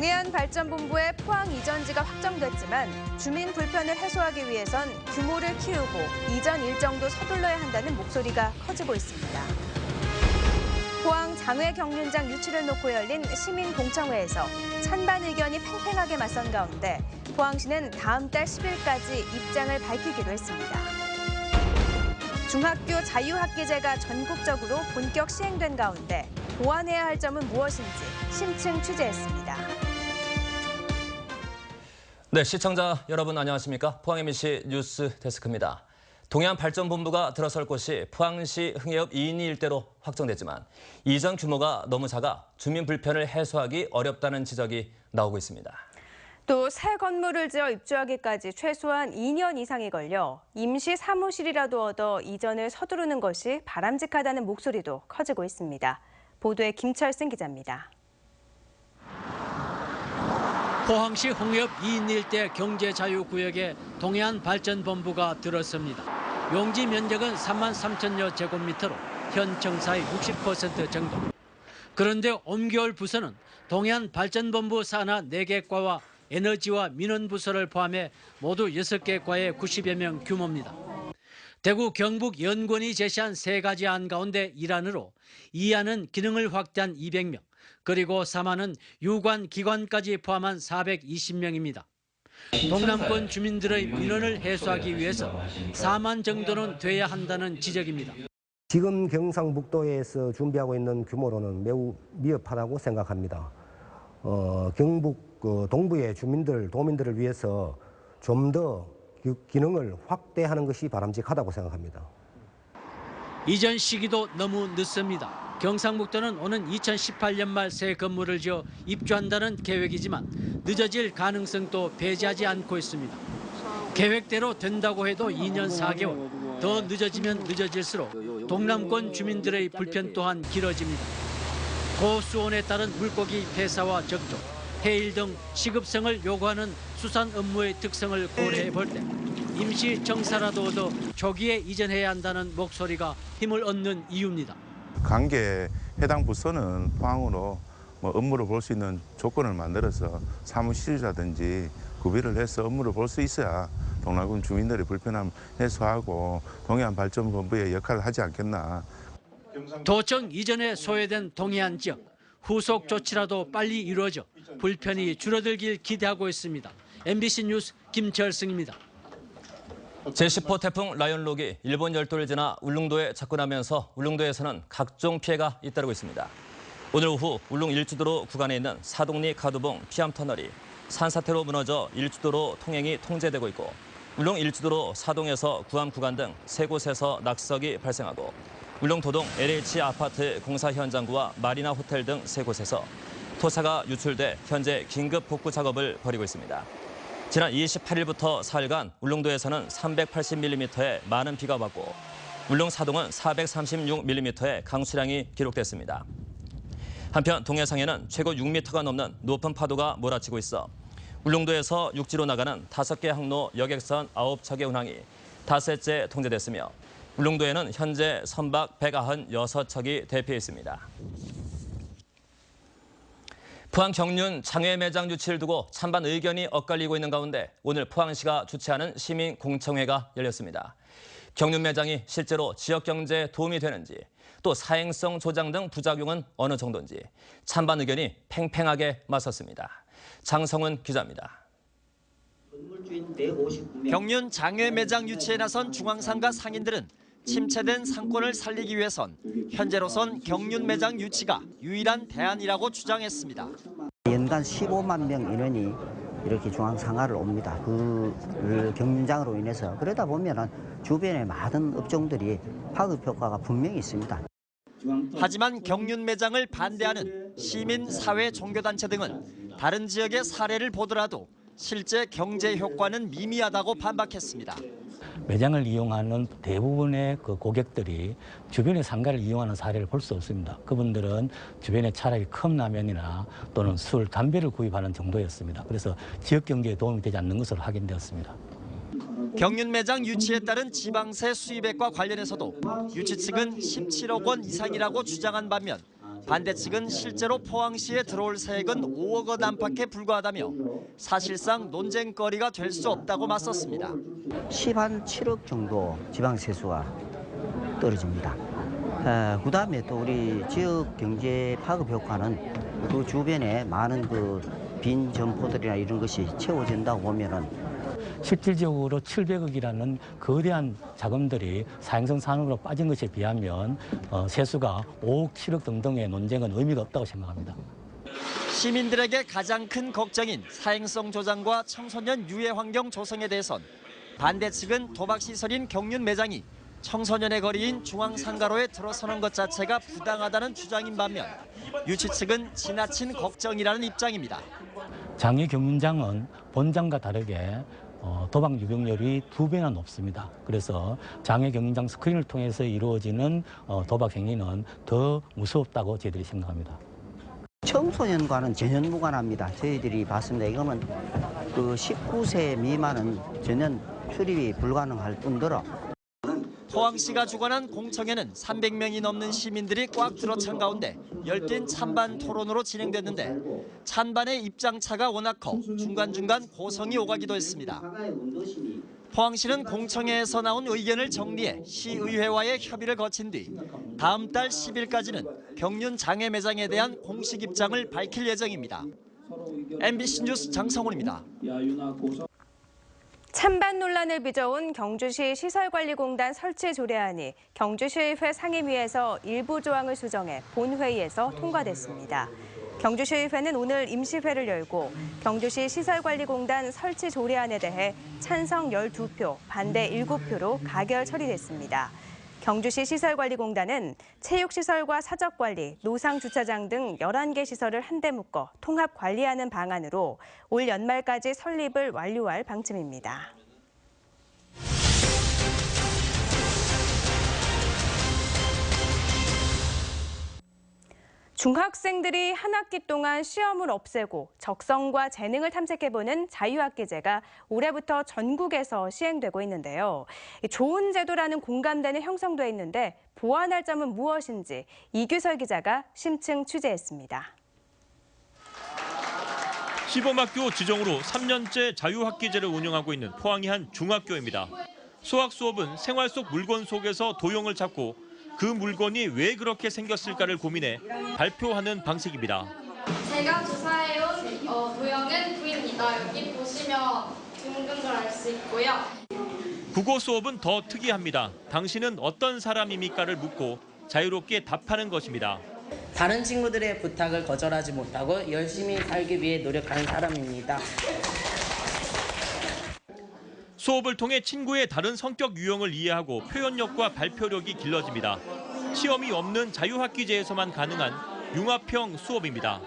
동해안발전본부의 포항 이전지가 확정됐지만 주민 불편을 해소하기 위해선 규모를 키우고 이전 일정도 서둘러야 한다는 목소리가 커지고 있습니다. 포항 장외경륜장 유치를 놓고 열린 시민공청회에서 찬반 의견이 팽팽하게 맞선 가운데 포항시는 다음 달 10일까지 입장을 밝히기로 했습니다. 중학교 자유학기제가 전국적으로 본격 시행된 가운데 보완해야 할 점은 무엇인지 심층 취재했습니다. 네, 시청자 여러분 안녕하십니까? 포항 MBC 뉴스 데스크입니다. 동해안발전본부가 들어설 곳이 포항시 흥해읍 2인리 일대로 확정됐지만 이전 규모가 너무 작아 주민 불편을 해소하기 어렵다는 지적이 나오고 있습니다. 또 새 건물을 지어 입주하기까지 최소한 2년 이상이 걸려 임시 사무실이라도 얻어 이전을 서두르는 것이 바람직하다는 목소리도 커지고 있습니다. 보도에 김철승 기자입니다. 포항시 흥해읍 2인 일대 경제자유구역에 동해안발전본부가 들어섭니다. 용지 면적은 3만 3천여 제곱미터로 현 청사의 60% 정도. 그런데 옮겨올 부서는 동해안발전본부 산하 4개 과와 에너지와 민원부서를 포함해 모두 6개 과의 90여 명 규모입니다. 대구 경북 연구원이 제시한 3가지 안 가운데 1안으로 2안은 기능을 확대한 200명, 그리고 3안은 유관 기관까지 포함한 420명입니다. 동남권 주민들의 민원을 해소하기 위해서 4만 정도는 돼야 한다는 지적입니다. 지금 경상북도에서 준비하고 있는 규모로는 매우 미흡하다고 생각합니다. 경북 동부의 도민들을 위해서 좀 더 기능을 확대하는 것이 바람직하다고 생각합니다. 이전 시기도 너무 늦습니다. 경상북도는 오는 2018년 말 새 건물을 지어 입주한다는 계획이지만 늦어질 가능성도 배제하지 않고 있습니다. 계획대로 된다고 해도 2년 4개월, 더 늦어지면 늦어질수록 동남권 주민들의 불편 또한 길어집니다. 고수온에 따른 물고기 폐사와 적조, 해일 등 시급성을 요구하는 수산 업무의 특성을 고려해 볼 때 임시 정사라도 얻어 조기에 이전해야 한다는 목소리가 힘을 얻는 이유입니다. 관계 해당 부서는 포항으로 업무를 볼 수 있는 조건을 만들어서 사무실이라든지 구비를 해서 업무를 볼 수 있어야 동남권 주민들의 불편함을 해소하고 동해안발전본부의 역할을 하지 않겠나. 도청 이전에 소외된 동해안 지역, 후속 조치라도 빨리 이루어져 불편이 줄어들길 기대하고 있습니다. MBC 뉴스 김철승입니다. 제10호 태풍 라이언록이 일본 열도를 지나 울릉도에 접근하면서 울릉도에서는 각종 피해가 잇따르고 있습니다. 오늘 오후 울릉 일주도로 구간에 있는 사동리 가두봉 피암터널이 산사태로 무너져 일주도로 통행이 통제되고 있고 울릉 일주도로 사동에서 구암 구간 등 3곳에서 낙석이 발생하고 울릉도동 LH 아파트 공사 현장구와 마리나 호텔 등 3곳에서 토사가 유출돼 현재 긴급 복구 작업을 벌이고 있습니다. 지난 28일부터 4일간 울릉도에서는 380mm의 많은 비가 왔고 울릉 사동은 436mm의 강수량이 기록됐습니다. 한편 동해상에는 최고 6m가 넘는 높은 파도가 몰아치고 있어 울릉도에서 육지로 나가는 5개 항로 여객선 9척의 운항이 닷새째 통제됐으며 울릉도에는 현재 선박 196척이 대피해 있습니다. 포항 경륜 장외 매장 유치를 두고 찬반 의견이 엇갈리고 있는 가운데 오늘 포항시가 주최하는 시민공청회가 열렸습니다. 경륜 매장이 실제로 지역 경제에 도움이 되는지 또 사행성 조장 등 부작용은 어느 정도인지 찬반 의견이 팽팽하게 맞섰습니다. 장성훈 기자입니다. 경륜 장외 매장 유치에 나선 중앙상가 상인들은 침체된 상권을 살리기 위해선 현재로선 경륜 매장 유치가 유일한 대안이라고 주장했습니다. 연간 15만 명 인원이 이렇게 중앙상가를 옵니다. 그 경륜장으로 인해서 그러다 보면 주변의 많은 업종들이 파급 효과가 분명히 있습니다. 하지만 경륜 매장을 반대하는 시민, 사회, 종교단체 등은 다른 지역의 사례를 보더라도 실제 경제 효과는 미미하다고 반박했습니다. 매장을 이용하는 대부분의 그 고객들이 주변의 상가를 이용하는 사례를 볼 수 없습니다. 그분들은 주변에 차라리 컵라면이나 또는 술, 담배를 구입하는 정도였습니다. 그래서 지역 경제에 도움이 되지 않는 것으로 확인되었습니다. 경륜 매장 유치에 따른 지방세 수입액과 관련해서도 유치 측은 17억 원 이상이라고 주장한 반면 반대 측은 실제로 포항시에 들어올 세액은 5억 원 안팎에 불과하다며 사실상 논쟁거리가 될 수 없다고 맞섰습니다. 7억 정도 지방 세수가 떨어집니다. 그다음에 또 우리 지역 경제 파급 효과는 그 주변에 많은 그 빈 점포들이나 이런 것이 채워진다고 보면은 실질적으로 700억이라는 거대한 자금들이 사행성 산업으로 빠진 것에 비하면 세수가 5억, 7억 등등의 논쟁은 의미가 없다고 생각합니다. 시민들에게 가장 큰 걱정인 사행성 조장과 청소년 유해 환경 조성에 대해선 반대 측은 도박시설인 경륜 매장이 청소년의 거리인 중앙상가로에 들어서는 것 자체가 부당하다는 주장인 반면 유치 측은 지나친 걱정이라는 입장입니다. 장애 경륜장은 본장과 다르게 도박 유병률이 2배나 높습니다. 그래서 장애 경륜장 스크린을 통해서 이루어지는 도박 행위는 더 무섭다고 저희들이 생각합니다. 청소년과는 전혀 무관합니다. 저희들이 봤습니다. 이거는 그 19세 미만은 전혀 출입이 불가능할 뿐더러 포항시가 주관한 공청회는 300명이 넘는 시민들이 꽉 들어찬 가운데 열띤 찬반 토론으로 진행됐는데 찬반의 입장차가 워낙 커 중간중간 고성이 오가기도 했습니다. 포항시는 공청회에서 나온 의견을 정리해 시의회와의 협의를 거친 뒤 다음 달 10일까지는 경륜 장애 매장에 대한 공식 입장을 밝힐 예정입니다. MBC 뉴스 장성훈입니다. 찬반 논란을 빚어온 경주시 시설관리공단 설치 조례안이 경주시의회 상임위에서 일부 조항을 수정해 본회의에서 통과됐습니다. 경주시의회는 오늘 임시회를 열고 경주시 시설관리공단 설치 조례안에 대해 찬성 12표, 반대 7표로 가결 처리됐습니다. 경주시 시설관리공단은 체육시설과 사적관리, 노상주차장 등 11개 시설을 한데 묶어 통합 관리하는 방안으로 올 연말까지 설립을 완료할 방침입니다. 중학생들이 한 학기 동안 시험을 없애고 적성과 재능을 탐색해보는 자유학기제가 올해부터 전국에서 시행되고 있는데요. 좋은 제도라는 공감대는 형성돼 있는데 보완할 점은 무엇인지 이규설 기자가 심층 취재했습니다. 시범학교 지정으로 3년째 자유학기제를 운영하고 있는 포항의 한 중학교입니다. 수학 수업은 생활 속 물건 속에서 도형을 찾고 그 물건이 왜 그렇게 생겼을까를 고민해 발표하는 방식입니다. 제가 조사해온 도형은 V입니다. 여기 보시면 둥근 걸 알 수 있고요. 국어 수업은 더 특이합니다. 당신은 어떤 사람입니까를 묻고 자유롭게 답하는 것입니다. 다른 친구들의 부탁을 거절하지 못하고 열심히 살기 위해 노력하는 사람입니다. 수업을 통해 친구의 다른 성격 유형을 이해하고 표현력과 발표력이 길러집니다. 시험이 없는 자유학기제에서만 가능한 융합형 수업입니다.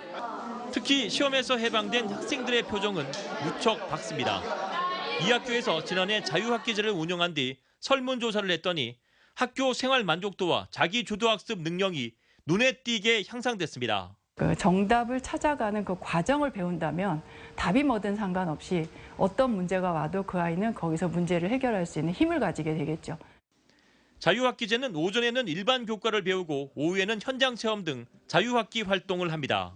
특히 시험에서 해방된 학생들의 표정은 무척 밝습니다. 이 학교에서 지난해 자유학기제를 운영한 뒤 설문조사를 했더니 학교 생활 만족도와 자기주도학습 능력이 눈에 띄게 향상됐습니다. 그 정답을 찾아가는 그 과정을 배운다면 답이 뭐든 상관없이 어떤 문제가 와도 그 아이는 거기서 문제를 해결할 수 있는 힘을 가지게 되겠죠. 자유학기제는 오전에는 일반 교과를 배우고 오후에는 현장 체험 등 자유학기 활동을 합니다.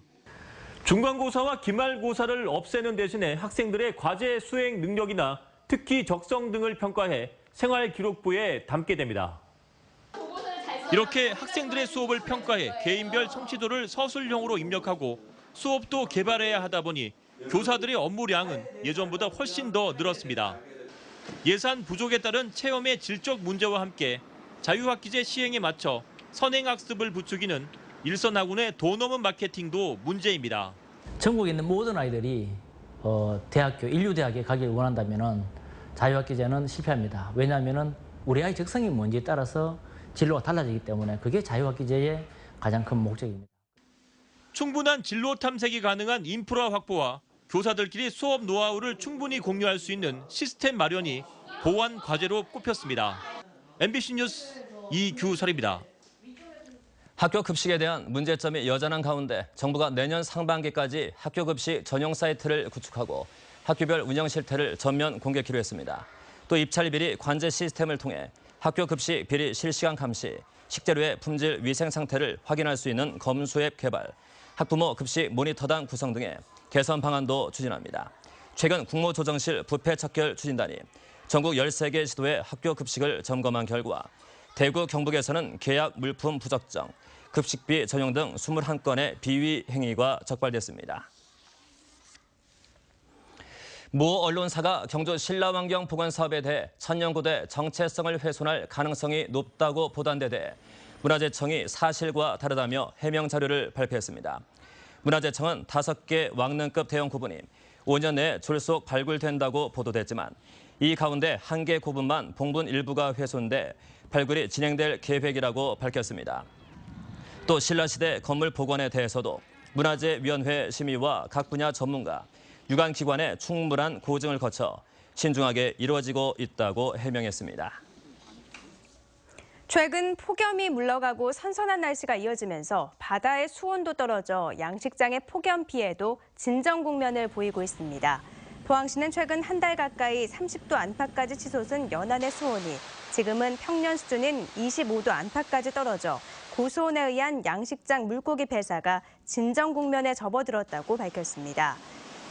중간고사와 기말고사를 없애는 대신에 학생들의 과제 수행 능력이나 특기 적성 등을 평가해 생활기록부에 담게 됩니다. 이렇게 학생들의 수업을 평가해 개인별 성취도를 서술형으로 입력하고 수업도 개발해야 하다 보니 교사들의 업무량은 예전보다 훨씬 더 늘었습니다. 예산 부족에 따른 체험의 질적 문제와 함께 자유학기제 시행에 맞춰 선행학습을 부추기는 일선학원의 돈 넘은 마케팅도 문제입니다. 전국에 있는 모든 아이들이 대학교, 인류대학에 가기를 원한다면 자유학기제는 실패합니다. 왜냐하면 우리 아이 적성이 뭔지에 따라서 진로가 달라지기 때문에 그게 자유학기제의 가장 큰 목적입니다. 충분한 진로 탐색이 가능한 인프라 확보와 교사들끼리 수업 노하우를 충분히 공유할 수 있는 시스템 마련이 보완 과제로 꼽혔습니다. MBC 뉴스 이규설입니다. 학교 급식에 대한 문제점이 여전한 가운데 정부가 내년 상반기까지 학교 급식 전용 사이트를 구축하고 학교별 운영 실태를 전면 공개키로 했습니다. 또 입찰 비리 관제 시스템을 통해 학교 급식 비리 실시간 감시, 식재료의 품질 위생 상태를 확인할 수 있는 검수 앱 개발, 학부모 급식 모니터단 구성 등의 개선 방안도 추진합니다. 최근 국무조정실 부패 척결 추진단이 전국 13개 시도의 학교 급식을 점검한 결과 대구 경북에서는 계약 물품 부적정, 급식비 전용 등 21건의 비위 행위가 적발됐습니다. 모 언론사가 경주 신라환경 보건 사업에 대해 천연고대 정체성을 훼손할 가능성이 높다고 보도한 데 대해 문화재청이 사실과 다르다며 해명 자료를 발표했습니다. 문화재청은 5개 왕릉급 대형 고분이 5년 내에 졸속 발굴된다고 보도됐지만 이 가운데 1개 고분만 봉분 일부가 훼손돼 발굴이 진행될 계획이라고 밝혔습니다. 또 신라시대 건물 복원에 대해서도 문화재위원회 심의와 각 분야 전문가, 유관기관의 충분한 고증을 거쳐 신중하게 이루어지고 있다고 해명했습니다. 최근 폭염이 물러가고 선선한 날씨가 이어지면서 바다의 수온도 떨어져 양식장의 폭염 피해도 진정 국면을 보이고 있습니다. 포항시는 최근 한 달 가까이 30도 안팎까지 치솟은 연안의 수온이 지금은 평년 수준인 25도 안팎까지 떨어져 고수온에 의한 양식장 물고기 폐사가 진정 국면에 접어들었다고 밝혔습니다.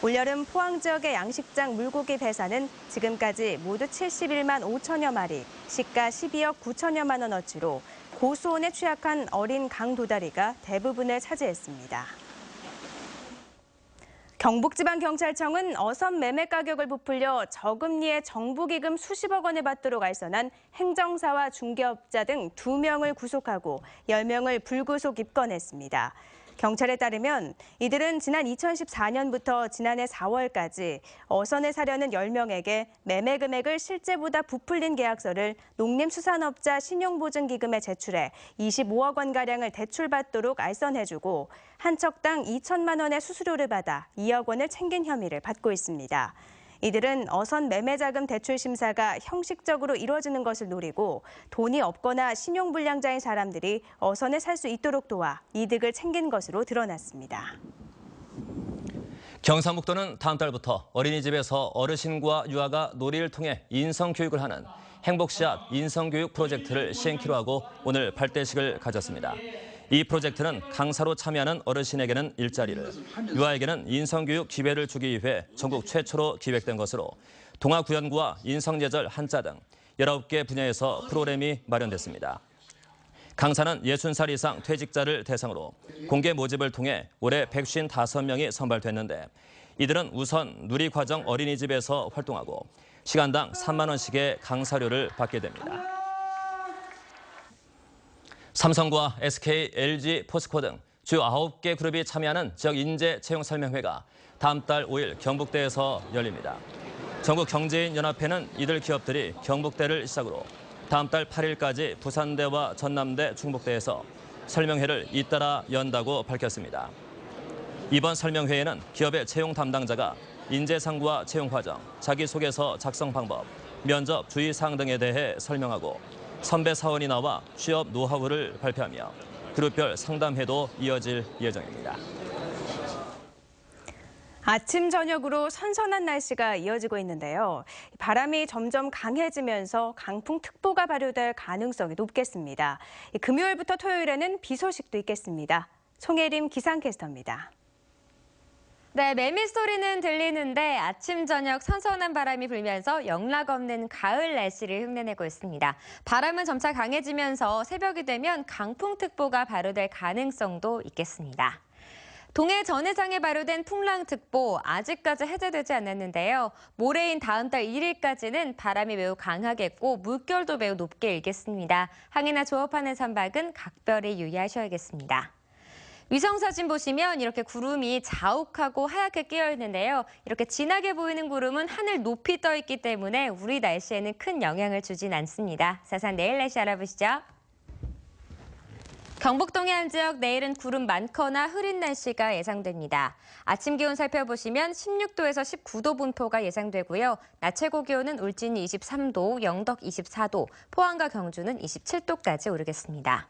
올여름 포항 지역의 양식장 물고기 폐사는 지금까지 모두 71만 5천여 마리, 시가 12억 9천여만 원어치로 고수온에 취약한 어린 강도다리가 대부분을 차지했습니다. 경북지방경찰청은 어선 매매 가격을 부풀려 저금리의 정부기금 수십억 원을 받도록 알선한 행정사와 중개업자 등 2명을 구속하고 10명을 불구속 입건했습니다. 경찰에 따르면 이들은 지난 2014년부터 지난해 4월까지 어선을 사려는 10명에게 매매 금액을 실제보다 부풀린 계약서를 농림수산업자 신용보증기금에 제출해 25억 원가량을 대출받도록 알선해주고 한 척당 2천만 원의 수수료를 받아 2억 원을 챙긴 혐의를 받고 있습니다. 이들은 어선 매매자금 대출 심사가 형식적으로 이루어지는 것을 노리고 돈이 없거나 신용불량자인 사람들이 어선을 살 수 있도록 도와 이득을 챙긴 것으로 드러났습니다. 경상북도는 다음 달부터 어린이집에서 어르신과 유아가 놀이를 통해 인성교육을 하는 행복씨앗 인성교육 프로젝트를 시행키로 하고 오늘 발대식을 가졌습니다. 이 프로젝트는 강사로 참여하는 어르신에게는 일자리를, 유아에게는 인성교육 기회를 주기 위해 전국 최초로 기획된 것으로 동아구연구와 인성예절 한자 등 19개 분야에서 프로그램이 마련됐습니다. 강사는 60살 이상 퇴직자를 대상으로 공개 모집을 통해 올해 155명이 선발됐는데 이들은 우선 누리과정 어린이집에서 활동하고 시간당 3만 원씩의 강사료를 받게 됩니다. 삼성과 SK, LG, 포스코 등 주요 9개 그룹이 참여하는 지역 인재 채용 설명회가 다음 달 5일 경북대에서 열립니다. 전국 경제인 연합회는 이들 기업들이 경북대를 시작으로 다음 달 8일까지 부산대와 전남대, 충북대에서 설명회를 잇따라 연다고 밝혔습니다. 이번 설명회에는 기업의 채용 담당자가 인재상과 채용 과정, 자기소개서 작성 방법, 면접 주의사항 등에 대해 설명하고 선배 사원이 나와 취업 노하우를 발표하며 그룹별 상담회도 이어질 예정입니다. 아침, 저녁으로 선선한 날씨가 이어지고 있는데요. 바람이 점점 강해지면서 강풍특보가 발효될 가능성이 높겠습니다. 금요일부터 토요일에는 비 소식도 있겠습니다. 송혜림 기상캐스터입니다. 네, 매미 소리는 들리는데 아침, 저녁 선선한 바람이 불면서 영락 없는 가을 날씨를 흉내내고 있습니다. 바람은 점차 강해지면서 새벽이 되면 강풍특보가 발효될 가능성도 있겠습니다. 동해 전해상에 발효된 풍랑특보 아직까지 해제되지 않았는데요. 모레인 다음 달 1일까지는 바람이 매우 강하겠고 물결도 매우 높게 일겠습니다. 항해나 조업하는 선박은 각별히 유의하셔야겠습니다. 위성사진 보시면 이렇게 구름이 자욱하고 하얗게 끼어 있는데요. 이렇게 진하게 보이는 구름은 하늘 높이 떠 있기 때문에 우리 날씨에는 큰 영향을 주진 않습니다. 자세한 내일 날씨 알아보시죠. 경북 동해안 지역 내일은 구름 많거나 흐린 날씨가 예상됩니다. 아침 기온 살펴보시면 16도에서 19도 분포가 예상되고요. 낮 최고 기온은 울진이 23도, 영덕 24도, 포항과 경주는 27도까지 오르겠습니다.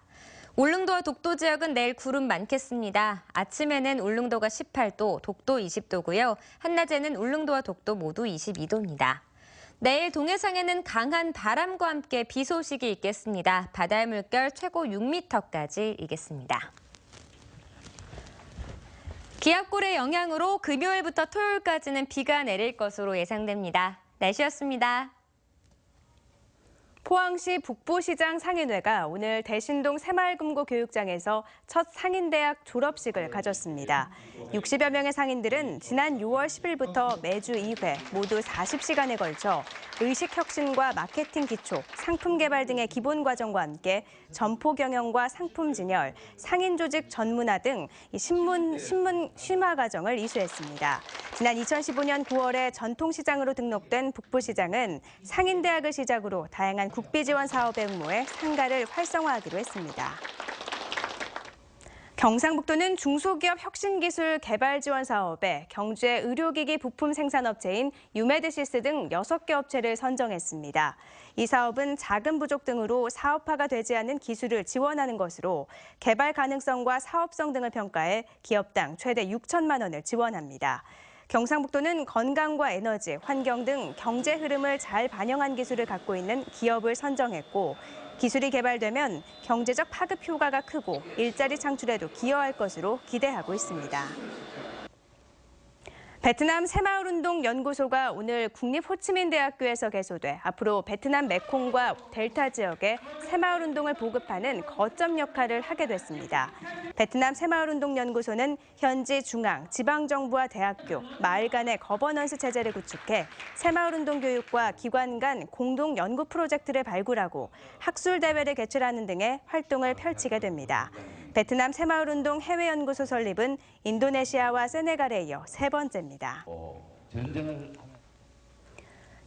울릉도와 독도 지역은 내일 구름 많겠습니다. 아침에는 울릉도가 18도, 독도 20도고요. 한낮에는 울릉도와 독도 모두 22도입니다. 내일 동해상에는 강한 바람과 함께 비 소식이 있겠습니다. 바다의 물결 최고 6m까지 일겠습니다. 기압골의 영향으로 금요일부터 토요일까지는 비가 내릴 것으로 예상됩니다. 날씨였습니다. 포항시 북부시장 상인회가 오늘 대신동 새마을금고 교육장에서 첫 상인대학 졸업식을 가졌습니다. 60여 명의 상인들은 지난 6월 10일부터 매주 2회 모두 40시간에 걸쳐 의식혁신과 마케팅 기초, 상품 개발 등의 기본 과정과 함께 점포 경영과 상품 진열, 상인 조직 전문화 등 신문 심화 과정을 이수했습니다. 지난 2015년 9월에 전통시장으로 등록된 북부시장은 상인대학을 시작으로 다양한 국비지원 사업에 응모해 상가를 활성화하기로 했습니다. 경상북도는 중소기업 혁신기술 개발 지원 사업에 경주의 의료기기 부품 생산업체인 유메드시스 등 6개 업체를 선정했습니다. 이 사업은 자금 부족 등으로 사업화가 되지 않은 기술을 지원하는 것으로 개발 가능성과 사업성 등을 평가해 기업당 최대 6천만 원을 지원합니다. 경상북도는 건강과 에너지, 환경 등 경제 흐름을 잘 반영한 기술을 갖고 있는 기업을 선정했고 기술이 개발되면 경제적 파급 효과가 크고 일자리 창출에도 기여할 것으로 기대하고 있습니다. 베트남 새마을운동 연구소가 오늘 국립호치민대학교에서 개소돼 앞으로 베트남 메콩과 델타 지역에 새마을운동을 보급하는 거점 역할을 하게 됐습니다. 베트남 새마을운동 연구소는 현지 중앙, 지방정부와 대학교, 마을 간의 거버넌스 체제를 구축해 새마을운동 교육과 기관 간 공동 연구 프로젝트를 발굴하고 학술대회를 개최하는 등의 활동을 펼치게 됩니다. 베트남 새마을운동 해외연구소 설립은 인도네시아와 세네갈에 이어 세 번째입니다.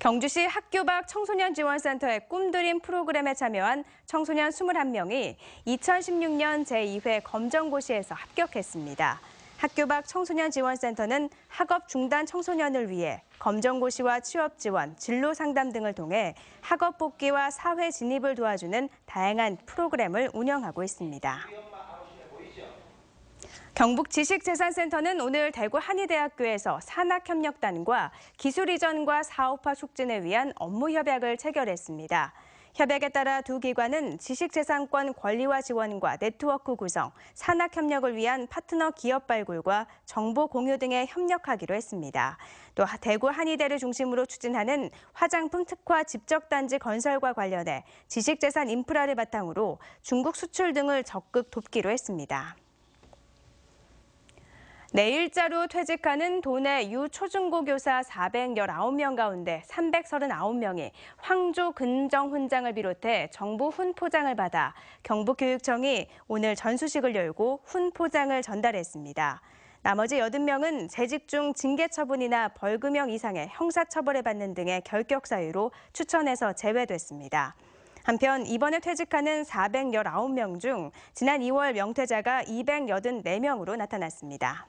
경주시 학교 밖 청소년 지원센터의 꿈드림 프로그램에 참여한 청소년 21명이 2016년 제2회 검정고시에서 합격했습니다. 학교 밖 청소년 지원센터는 학업 중단 청소년을 위해 검정고시와 취업 지원, 진로 상담 등을 통해 학업 복귀와 사회 진입을 도와주는 다양한 프로그램을 운영하고 있습니다. 경북지식재산센터는 오늘 대구 한의대학교에서 산학협력단과 기술 이전과 사업화 촉진을 위한 업무 협약을 체결했습니다. 협약에 따라 두 기관은 지식재산권 권리화 지원과 네트워크 구성, 산학협력을 위한 파트너 기업 발굴과 정보 공유 등에 협력하기로 했습니다. 또 대구 한의대를 중심으로 추진하는 화장품 특화 집적단지 건설과 관련해 지식재산 인프라를 바탕으로 중국 수출 등을 적극 돕기로 했습니다. 내일자로 퇴직하는 도내 유초중고 교사 419명 가운데 339명이 황조 근정 훈장을 비롯해 정부 훈포장을 받아 경북교육청이 오늘 전수식을 열고 훈포장을 전달했습니다. 나머지 80명은 재직 중 징계 처분이나 벌금형 이상의 형사처벌을 받는 등의 결격 사유로 추천해서 제외됐습니다. 한편 이번에 퇴직하는 419명 중 지난 2월 명퇴자가 284명으로 나타났습니다.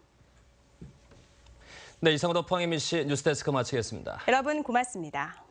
네, 이상으로 포항 MBC 뉴스데스크 마치겠습니다. 여러분 고맙습니다.